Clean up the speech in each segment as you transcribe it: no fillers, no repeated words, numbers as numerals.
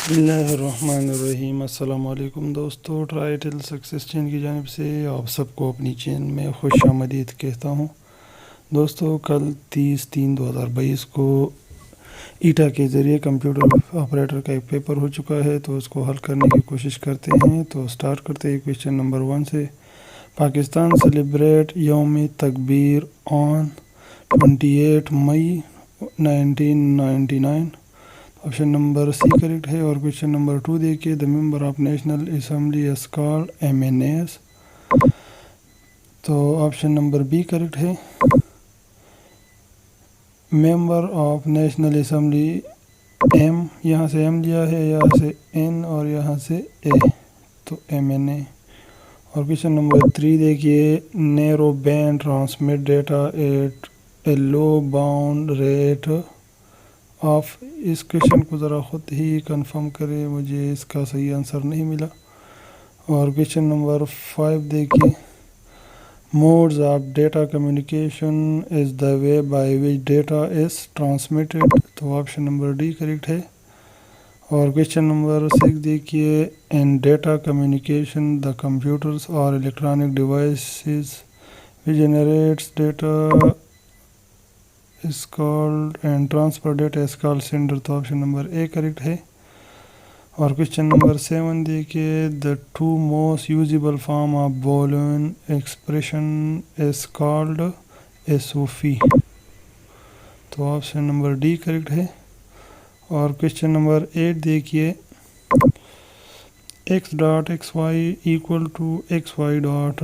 बिस्मिल्लाहिर्रहमानिर्रहीम। अस्सलाम वालेकुम दोस्तों, ट्राइटल सक्सेस चैन की जानिब से आप सबको अपनी चैन में खुश आमदीद कहता हूँ। दोस्तों, कल 30/3/2022 को ईटा के ज़रिए कंप्यूटर ऑपरेटर का एक पेपर हो चुका है, तो उसको हल करने की कोशिश करते हैं। तो स्टार्ट करते हैं क्वेश्चन नंबर 1 से। Pakistan celebrate Youm Takbeer on 28 May 1999। Option number C correct है। और क्वेश्चन नंबर 2 देखिए, the member of national assembly is called MNAs। तो ऑप्शन नंबर बी करेक्ट है। Member of national assembly M, यहाँ से एम लिया है, यहाँ से एन और यहाँ से ए, तो MNA। और क्वेश्चन नंबर 3 देखिए, narrow band transmit data eight A low bound rate of. इस क्वेश्चन को ज़रा ख़ुद ही कंफर्म करें, मुझे इसका सही आंसर नहीं मिला। और क्वेश्चन नंबर 5 देखिए, modes of data communication is the way by which data is transmitted. तो ऑप्शन नंबर डी करेक्ट है। और क्वेश्चन नंबर 6 देखिए, इन डेटा कम्युनिकेशन द कंप्यूटर्स और electronic devices which generates data is called and transfer data is called sender। तो option number A correct है। और question number 7 देखिए, the two most usable form of Boolean expression is called SOP। तो option number D correct है। और question number 8 देखिए, x dot xy equal to xy dot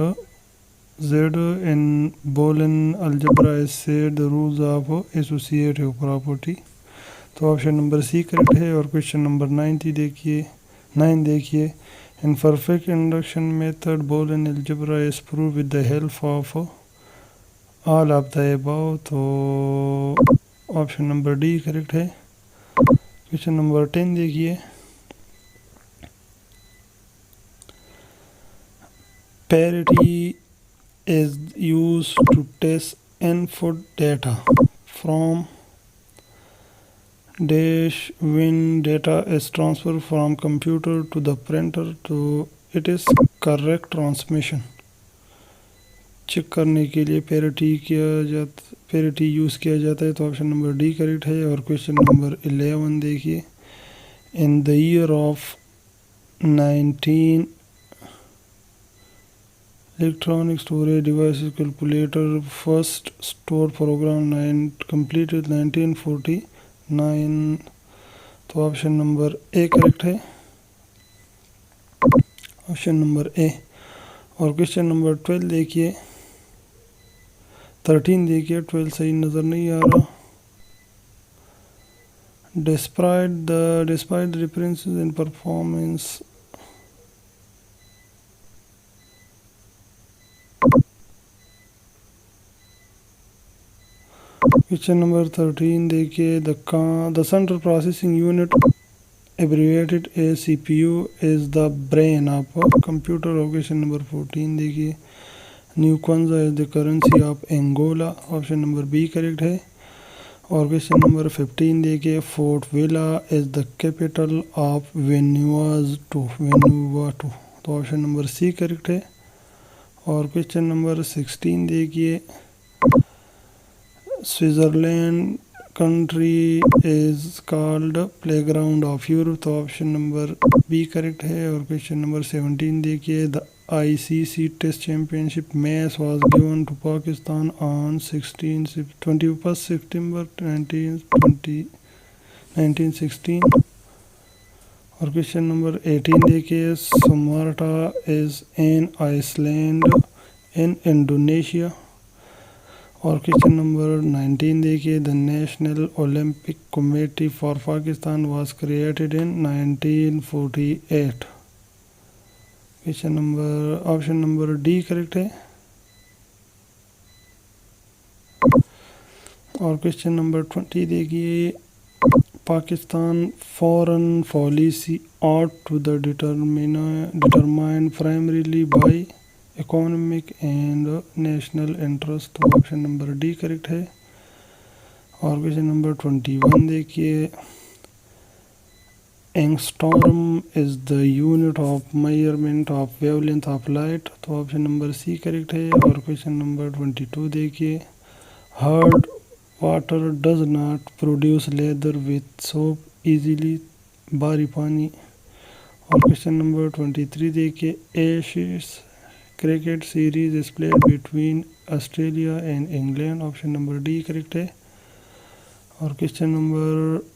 Z in Boolean algebra is said the rules of associative property। तो option number C correct है। और question number 9 देखिए, in perfect induction method Boolean algebra is proved with the help of all of the above। तो option number D correct है। Question number 10 देखिए, parity is used to test input data from dash when data is transferred from computer to the printer to it is correct transmission। Check करने के लिए parity use किया जाता है। तो option number D correct है। और क्वेश्चन नंबर 11 देखिए, इन the year of 19 Electronic storage devices calculator first stored program 9 completed 1949। तो ऑप्शन नंबर ए करेक्ट है। ऑप्शन नंबर ए। और क्वेश्चन नंबर 12 देखिए, 13 देखिए, 12 सही नज़र नहीं आ रहा। Despite the differences in performance question number 13 देखिए, the central processing unit abbreviated CPU is the brain of computer. और क्वेश्चन नंबर 14 देखिए, new kwanza is the currency of Angola. Option number B correct है। और question number 15 देखिए, Fort Vila is the capital of Vanuatu. तो option number C correct है। और question number 16 देखिए, Switzerland country is called playground of Europe. तो option number B correct है। और क्वेश्चन नंबर 17 देखिए, the ICC test championship match was given to Pakistan on 21 September 1916। और question number 18 देखिए, Sumatra is an island in Indonesia. और question number 19 देखिए, the national Olympic committee for Pakistan was created in 1948। Question number option number D correct है। और question number 20 देखिए, Pakistan foreign policy ought to the determined primarily by economic and national interest. तो option number D correct है। और question number 21 देखिए, angstrom is the unit of measurement of wavelength of light. तो option number C correct है। और question number 22 देखिए, heard water does not produce leather with soap easily, बारी पानी। और क्वेश्चन नंबर 23 देखिए, ashes cricket series is played between Australia and England. Option number D correct है। और क्वेश्चन नंबर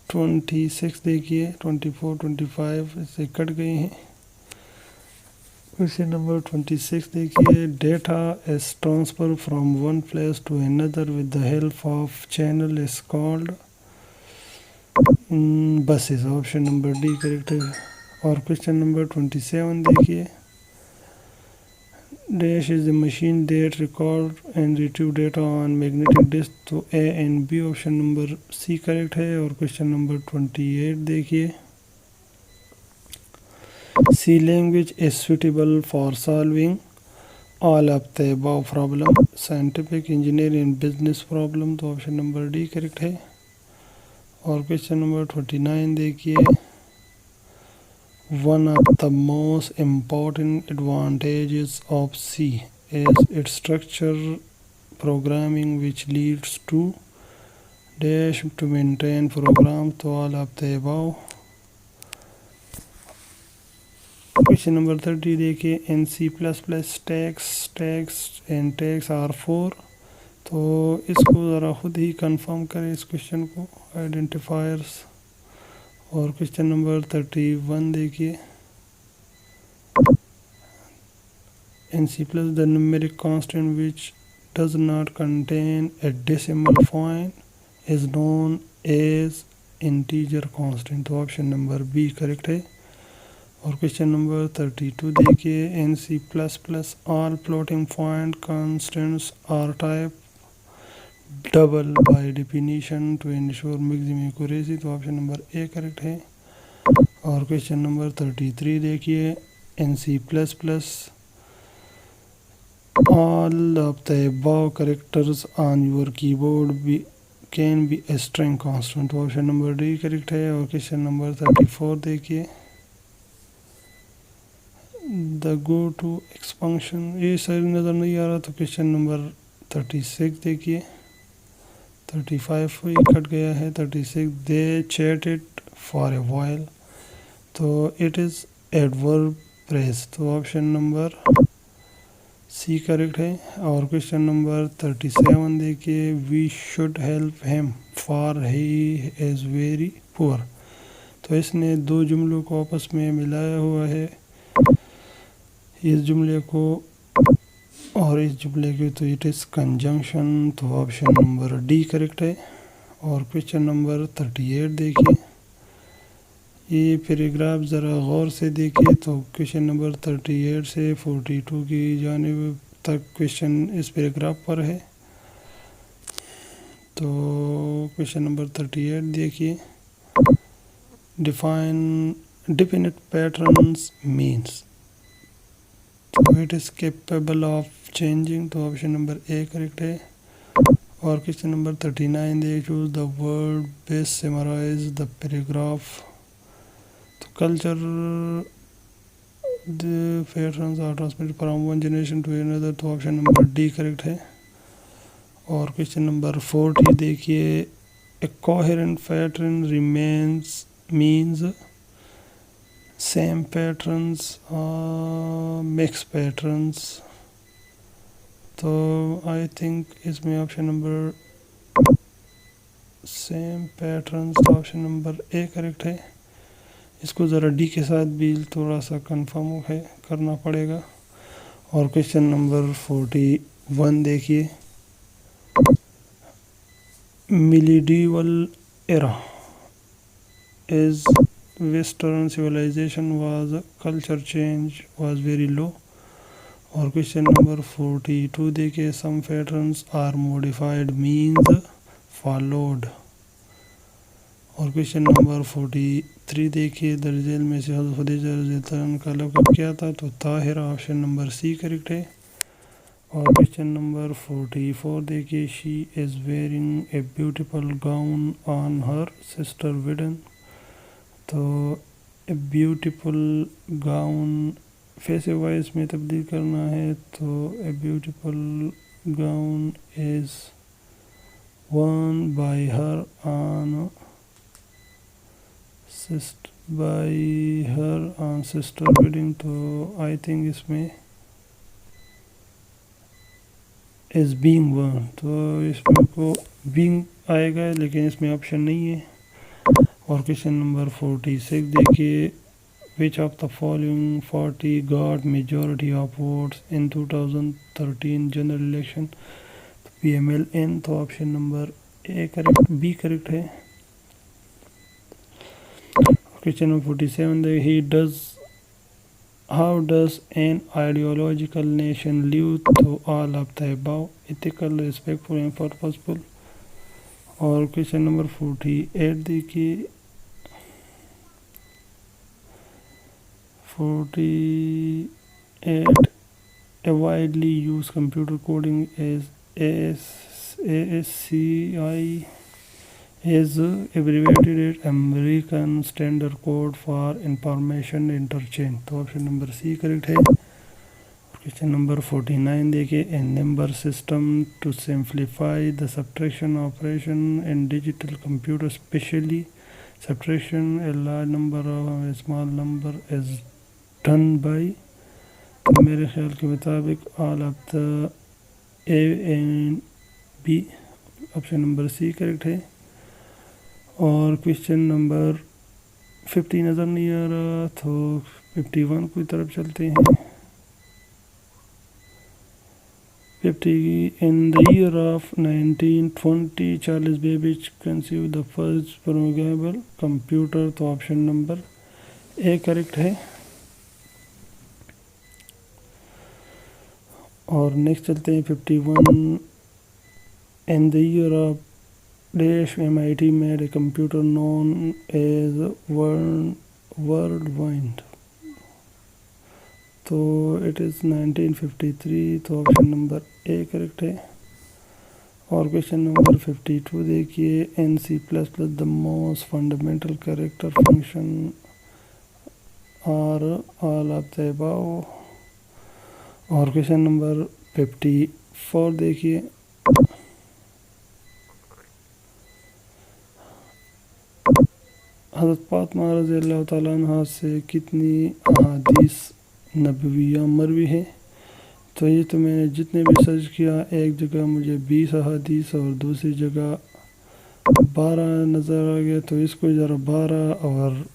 26 देखिए, 24 25 इससे कट गए हैं। क्वेश्चन नंबर 26 देखिए, data is transfer from one place to another with the help of channel is called buses. Option number D correct है। और question number 27 देखिए, dash is the machine that record and retrieve data on magnetic disk. तो A and B option number C correct है। और question number 28 देखिए, C language is suitable for solving all of the above problem, scientific, engineering and business problem. तो option number D correct है। और question number 29 देखिए, one of the most important advantages of C is its structure programming which leads to dash to maintain program to all of the above। Question number 30 देखिए, in C++ tags and tags are 4। तो इसको ज़रा खुद ही confirm करें इस question को, identifiers. और question number 31 देखिए, in C++ the numeric constant which does not contain a decimal point is known as integer constant। तो ऑप्शन नंबर बी करेक्ट है। और क्वेश्चन नंबर 32 देखिए, in C++ all floating point constants are type double by definition to ensure maximum accuracy। तो option number A correct है। और question number 33 देखिए, in C++ all of the above characters on your keyboard can be a string constant। तो option number D correct है। और question number 34 देखिए, the go to expansion, ये सही नज़र नहीं आ रहा। तो क्वेश्चन नंबर 36 देखिए, 35 ही कट गया है। 36, they chatted for a while. तो इट इज़ एडवर्ब फ्रेज। तो ऑप्शन नंबर सी करेक्ट है। और क्वेश्चन नंबर 37 देखिए, we should help him for he is very poor. तो इसने दो जुमलों को आपस में मिलाया हुआ है, इस जुमले को और इस जुमले को। तो इट इज़ कंजंक्शन। तो ऑप्शन नंबर डी करेक्ट है। और क्वेश्चन नंबर 38 देखिए, ये पैराग्राफ ज़रा गौर से देखिए। तो क्वेश्चन नंबर 38 से 42 की जानिब तक क्वेश्चन इस पैराग्राफ पर है। तो क्वेश्चन नंबर 38 देखिए, डिफाइन डिफिनिट पैटर्न्स मीन्स। तो it is capable of changing. तो ऑप्शन नंबर ए करेक्ट है। और क्वेश्चन नंबर 39 देखिए, choose the word best summarize the paragraph. तो culture the patterns are transmitted from one generation to another. तो option number D correct है। और question number 40 देखिए, a coherent pattern remains means same patterns mix patterns. तो I think इसमें option number same patterns, तो option number A correct है। इसको ज़रा डी के साथ भी थोड़ा सा कंफर्म है करना पड़ेगा। और क्वेश्चन नंबर 41 देखिए, medieval era is western civilization was culture change was very low. और क्वेश्चन नंबर 42 देखिए, some patterns are modified means followed. और क्वेश्चन नंबर 43 देखिए, दर्जेल में से हज़रत खदीजा रज़ियल्लाहु का लक़ब क्या था। तो Tahira, option number C correct है। और क्वेश्चन नंबर 44 देखिए, she is wearing a beautiful gown on her sister wedding. तो a beautiful gown passive voice में तब्दील करना है तो a beautiful gown is worn by her sister wedding। तो आई थिंक इसमें इज बीइंग worn, तो इसमें को बीइंग आएगा लेकिन इसमें ऑप्शन नहीं है। और क्वेश्चन नंबर 46 देखिए, which of the following 40 got majority of votes in 2013 general election? PMLN, तो option number A correct, B correct है। Question number 47 he does how does an ideological nation live? तो all of the above, ethical, respectful and purposeful. और question number 48 देखिए, 48 a widely used computer coding is ASCII is abbreviated as American Standard Code for Information Interchange। तो option number C correct है। Question number 49 देखिए, a number system to simplify the subtraction operation in digital computer, specially subtraction a large number of a small number is done by. तो मेरे ख्याल के मुताबिक all of the A and B, option number C correct है। और question number 50 नज़र नहीं आ रहा तो 51 की तरफ चलते हैं। 50 in the year of 1920 Charles Babbage conceive the first programmable computer. तो ऑप्शन नंबर ए करेक्ट है। और नेक्स्ट चलते हैं 51 in the year of dash MIT made a computer known as world wide. तो इट इज़ 1953, तो option number A correct है। और question number 52 देखिए, in C++ the most fundamental character function are all of the above. और question number 54 देखिए, हज़रत फातिमा रज़ियल्लाहु ताला अन्हा से कितनी अहादीस नबविया मरवी है? तो ये तो मैंने जितने भी सर्च किया, एक जगह मुझे 20 अहादीस और दूसरी जगह 12 नज़र आ गया। तो इसको ज़रा 12 और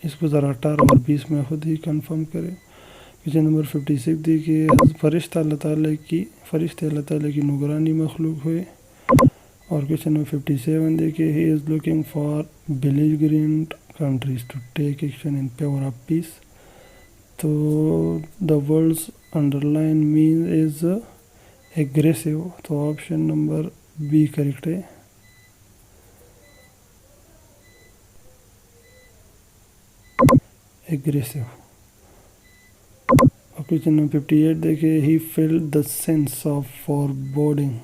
इसको ज़रा 18 और 20 में ख़ुद ही कंफर्म करें। क्वेश्चन नंबर 56 देखिए, फरिश्ते अल्लाह ताला की नुगरानी मखलूक हुए। और क्वेश्चन नंबर 57 देखिए, he is looking for belligerent countries to take action in favour of peace. तो the words underline mean is aggressive. तो ऑप्शन नंबर बी करेक्ट है। एग्रेसिव। और क्वेश्चन नंबर 58 देखिए, he felt the sense of foreboding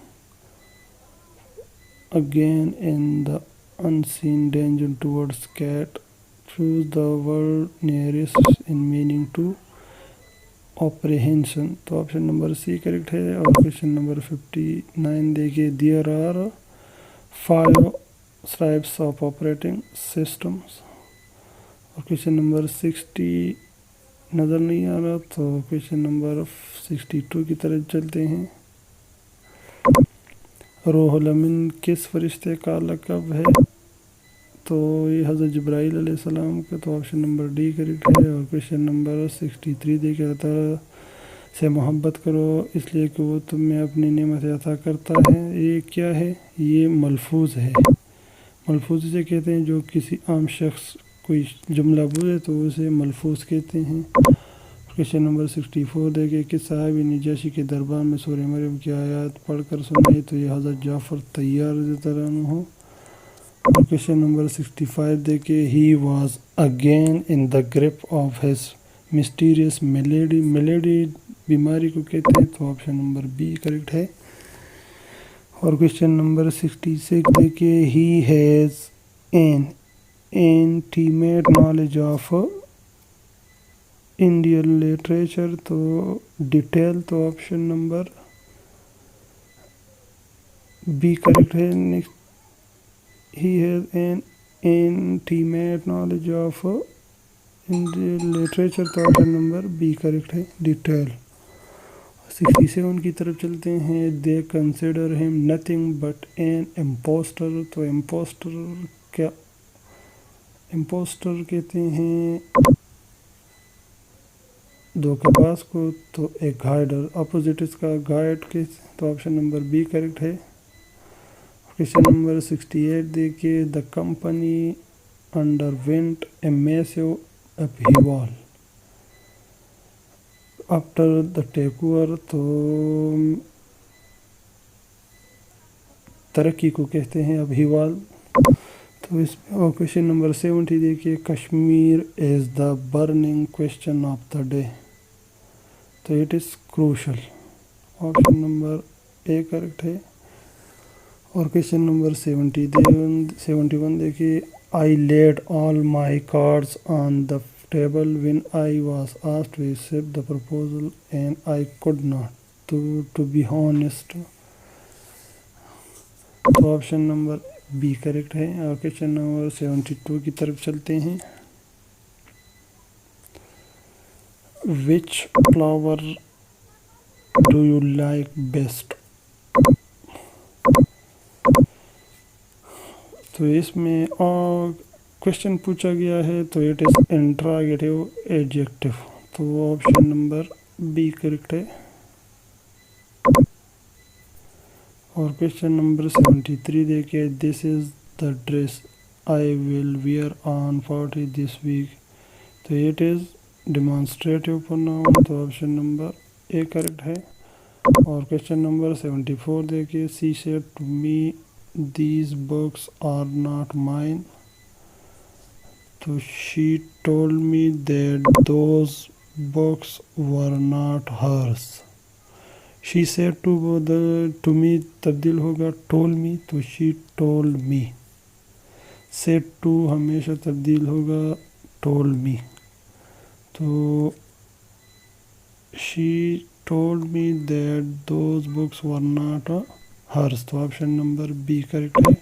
again in the unseen danger towards cat। choose the word nearest in meaning to apprehension। तो option number C correct है। और question number 59 देखिए, there are 5 types of operating systems. और question number 60 नज़र नहीं आ रहा तो question number 62 की तरफ चलते हैं। रूहुल अमीन किस फरिश्ते का लक़ब है? तो ये हज़रत जिब्राईल अलैहिस्सलाम का। तो ऑप्शन नंबर डी करेक्ट है। और क्वेश्चन नंबर 63 देखिए, अल्लाह ताला से मोहब्बत करो इसलिए कि वो तुम्हें अपनी नेमत अता करता है। ये क्या है? ये मलफूज़ है। मलफूज़ से कहते हैं जो किसी आम शख्स कोई जुमला बोले तो उसे मलफूज़ कहते हैं। क्वेश्चन नंबर 64 देखिए, कि साहिब नजाशी के दरबार में सूरह मरियम की आयत पढ़कर सुनाई। तो ये हज़रत जाफ़र तैयार हो। और क्वेश्चन नंबर 65 देखिए, he was again in the grip of his mysterious melody. Melody बीमारी को कहते हैं। तो ऑप्शन नंबर बी करेक्ट है। और क्वेश्चन नंबर 66 देखिए, he has an intimate knowledge of Indian literature, तो डिटेल, तो ऑप्शन नंबर बी करेक्ट है। Next, he has an intimate knowledge of Indian literature, तो ऑप्शन नंबर बी करेक्ट है, detail. 67 की तरफ चलते हैं। They consider him nothing but an impostor, तो इम्पोस्टर क्या, इम्पोस्टर कहते हैं धोखेबाज को, तो एक गाइडर, अपोजिट इसका गाइड के, तो ऑप्शन नंबर बी करेक्ट है। क्वेश्चन नंबर 68 देखिए। The company underwent a massive upheaval after the takeover, तो तरक्की को कहते हैं अपहीवल। तो इसमें क्वेश्चन नंबर 70 देखिए। Kashmir is the burning question of the day, तो it is crucial, option number A correct है। और क्वेश्चन नंबर 71 देखिए। I laid all my cards on the table when I was asked to accept the proposal and I could not to be honest, तो option number B correct है। और question number 72 की तरफ चलते हैं। Which flower do you like best, तो इसमें question पूछा गया है, तो इट इज़ इंट्रागेटिव एडजेक्टिव, तो ऑप्शन नंबर बी करेक्ट है। और क्वेश्चन नंबर 73 देखिए। This is the dress I will wear on party this week, तो इट इज़ डिमॉन्स्ट्रेटिव प्रोनाउन, तो ऑप्शन नंबर ए करेक्ट है। और क्वेश्चन नंबर 74 देखिए। She said to me these books are not mine, तो she told me that those books were not hers. She said to मी तब्दील होगा told me, तो she told me. Said to हमेशा तब्दील होगा टोल्ड मी, तो she told me that those books were not hers, तो option number B correct है।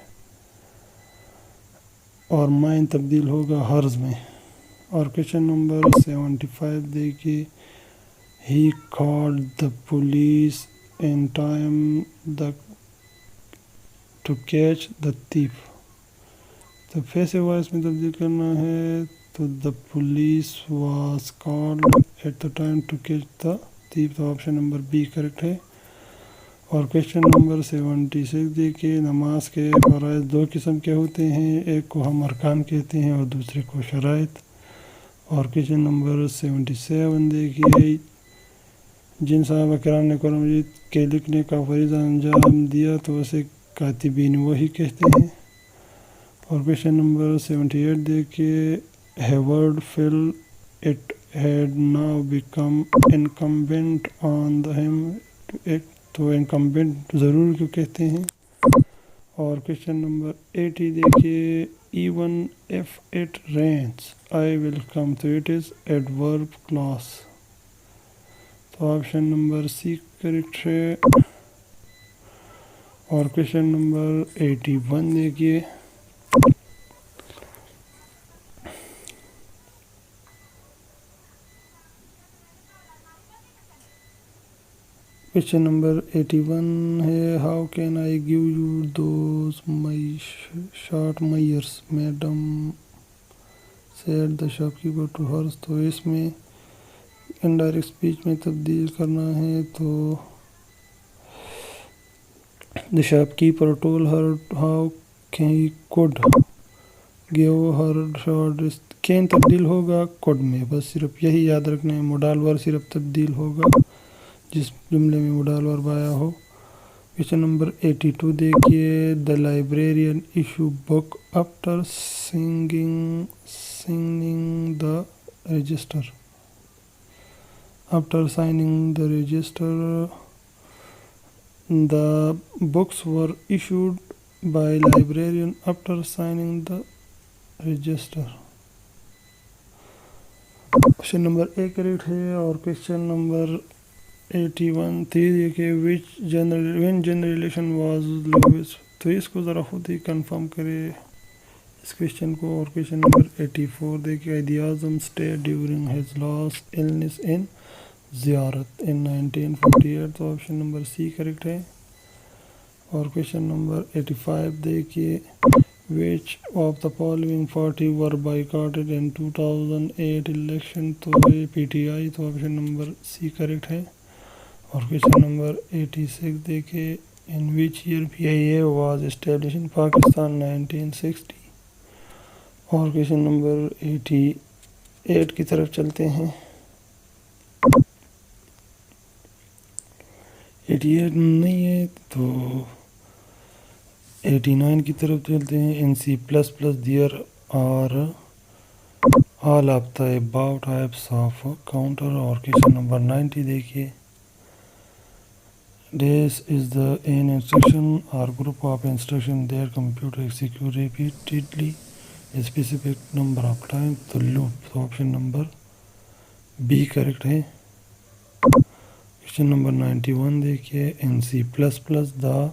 और माइन तब्दील होगा हर्ज में। और क्वेश्चन नंबर 75 देखिए। He called the police in time to catch the thief, तो पैसिव वॉइस में तब्दील करना है, तो the police was called at the time to catch the thief, तो ऑप्शन नंबर बी करेक्ट है। और क्वेश्चन नंबर 76 देखिए। नमाज के फ़राइज़ दो किस्म के होते हैं, एक को हम अरकान कहते हैं और दूसरे को शराइत। और क्वेश्चन नंबर 77 देखिए। जिन साहबा किराम ने कुरान मजीद के लिखने का फरीज़ा अंजाम दिया, तो उसे कातिबीन वही कहते हैं। और क्वेश्चन नंबर 78 देखिए। Hayward fill it had now become incumbent on the him to act, तो इनकम्बेंट ज़रूर क्यों कहते हैं। और क्वेश्चन नंबर 80 देखिए। Even if it rains I will come, तो इट इज़ एडवर्ब क्लॉज, तो ऑप्शन नंबर सी करेक्ट है। और क्वेश्चन नंबर 81 देखिए। क्वेश्चन नंबर 81 है। How can I give you those my short myers madam said the shopkeeper to hers, तो इसमें indirect speech में तब्दील करना है, तो the shopkeeper told her how he could give her short, can तब्दील होगा कुड में, बस सिर्फ यही याद रखना है। मोडाल वर्ब सिर्फ तब्दील होगा जिस जुमले में मोडाल वर्ब आया हो। क्वेश्चन नंबर 82 देखिए। The librarian issue book after singing the register, after signing the register the books were issued by librarian after signing the register. Question number A correct है। और क्वेश्चन नंबर 81 थी देखिए, when generalisation was lowest. तो इसको ज़रा खुद ही confirm करें इस क्वेश्चन को। और क्वेश्चन नंबर 84 देखिए, वज़ीर-ए-आज़म stayed during his last illness in Ziarat in 1948। तो ऑप्शन नंबर सी करेक्ट है। और क्वेश्चन नंबर 85 देखिए, which of the following party were boycotted in 2008 election. तो ये पीटीआई। तो ऑप्शन नंबर सी करेक्ट है। और क्वेश्चन नंबर 86 देखिए, in which year PIA was establish in Pakistan 1960। और क्वेश्चन नंबर 88 की तरफ चलते हैं। 88 नहीं है तो 89 की तरफ चलते हैं। In C plus plus there are all of the above types of counter. और क्वेश्चन नंबर 90 देखिए, this is the an instruction और group of instruction there computer execute repeatedly specific number of time. तो loop. तो option number B correct है। Question number 91 देखिए, in C plus plus the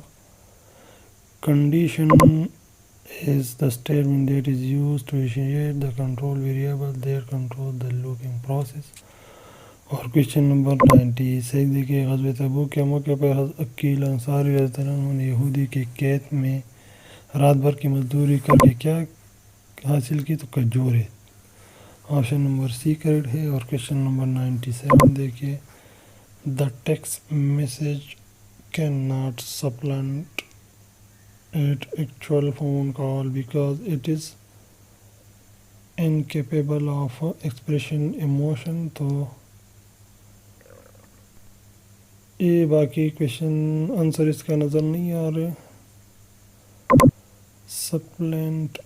condition is the statement that is used to initiate the control variable that control the looping process। और question number 96 देखिए, ग़ज़वे तबूक के मौके पर अकील अंसारी रज़ियल्लाहु अन्हु ने यहूदी के खेत में रात भर की मजदूरी करके क्या हासिल की। तो खजूर है। ऑप्शन नंबर सी करेक्ट है। और क्वेश्चन नंबर 97 देखिए, the text message can not सप्लांट at actual phone call because it is incapable of expression emotion। तो ये बाकी क्वेश्चन आंसर इसका नज़र नहीं आ रहे। सप्लेंट।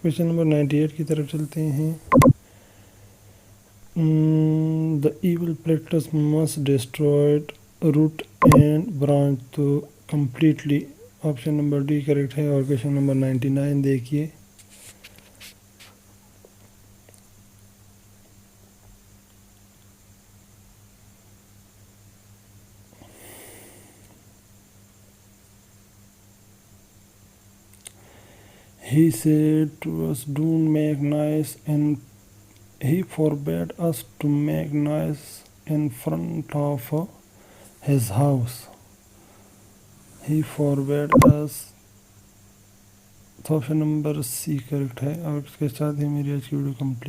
क्वेश्चन नंबर 98 की तरफ चलते हैं। The evil practice must destroyed root and branch तो completely। Option number D correct है। और क्वेश्चन नंबर 99 देखिए, he said to us don't make noise and he forbade us to make noise in front of his house। he forbade us। तो option number C correct है। और इसके साथ ही मेरी आज की वीडियो कंप्लीट।